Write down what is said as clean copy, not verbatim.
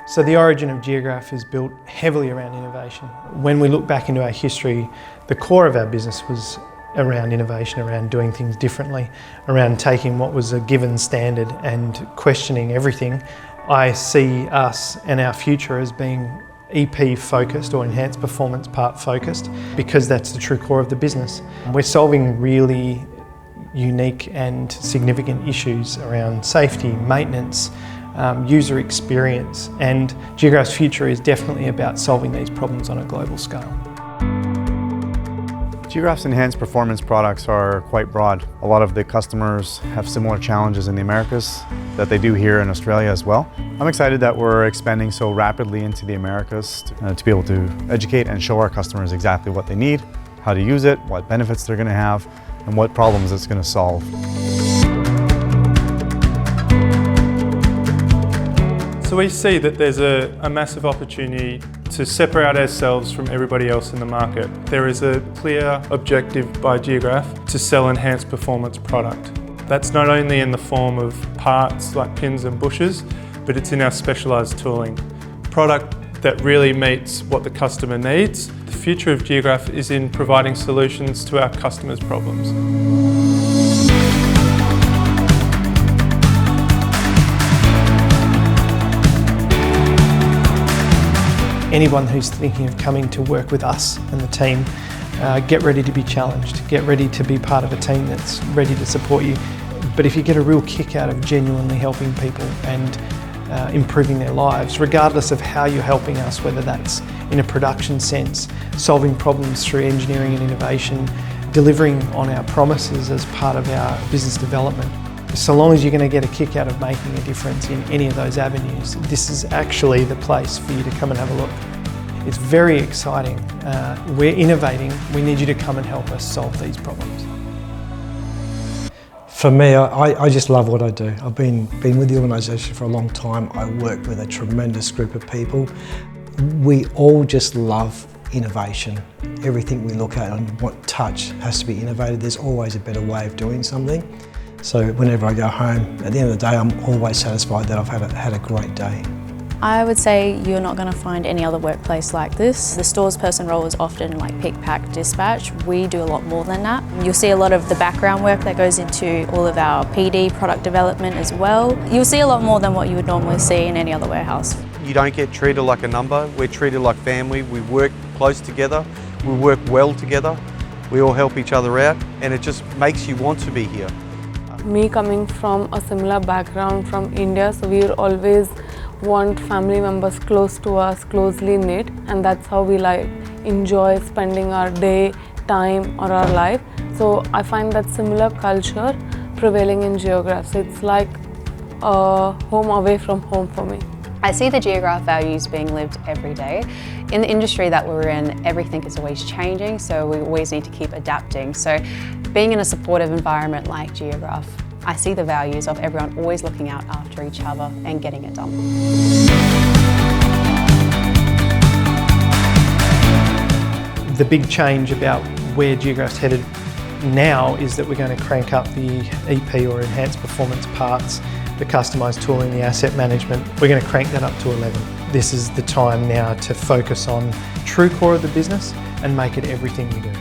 So the origin of Geographe is built heavily around innovation. When we look back into our history, the core of our business was around innovation, around doing things differently, around taking what was a given standard and questioning everything. I see us and our future as being EP focused or enhanced performance part focused, because that's the true core of the business. We're solving really unique and significant issues around safety, maintenance, user experience, and Geographe's future is definitely about solving these problems on a global scale. Geographe's enhanced performance products are quite broad. A lot of the customers have similar challenges in the Americas that they do here in Australia as well. I'm excited that we're expanding so rapidly into the Americas to be able to educate and show our customers exactly what they need, how to use it, what benefits they're going to have, and what problems it's going to solve. So we see that there's a massive opportunity to separate ourselves from everybody else in the market. There is a clear objective by Geographe to sell enhanced performance product. That's not only in the form of parts like pins and bushes, but it's in our specialised tooling. Product that really meets what the customer needs. The future of Geographe is in providing solutions to our customers' problems. Anyone who's thinking of coming to work with us and the team, get ready to be challenged, get ready to be part of a team that's ready to support you. But if you get a real kick out of genuinely helping people and improving their lives, regardless of how you're helping us, whether that's in a production sense, solving problems through engineering and innovation, delivering on our promises as part of our business development, so long as you're going to get a kick out of making a difference in any of those avenues, this is actually the place for you to come and have a look. It's very exciting. We're innovating. We need you to come and help us solve these problems. For me, I just love what I do. I've been with the organisation for a long time. I work with a tremendous group of people. We all just love innovation. Everything we look at and what touch has to be innovated. There's always a better way of doing something. So whenever I go home, at the end of the day, I'm always satisfied that I've had a great day. I would say you're not going to find any other workplace like this. The stores person role is often like pick, pack, dispatch. We do a lot more than that. You'll see a lot of the background work that goes into all of our PD, product development as well. You'll see a lot more than what you would normally see in any other warehouse. You don't get treated like a number. We're treated like family. We work close together. We work well together. We all help each other out, and it just makes you want to be here. Me coming from a similar background from India, so we always want family members close to us, closely knit, and that's how we enjoy spending our day, time or our life. So I find that similar culture prevailing in Geographe. So it's like a home away from home for me. I see the Geographe values being lived every day. In the industry that we're in, everything is always changing, so we always need to keep adapting. So being in a supportive environment like Geographe, I see the values of everyone always looking out after each other and getting it done. The big change about where Geograph's headed now is that we're going to crank up the EP or enhanced performance parts, the customised tooling, the asset management. We're going to crank that up to 11. This is the time now to focus on true core of the business and make it everything we do.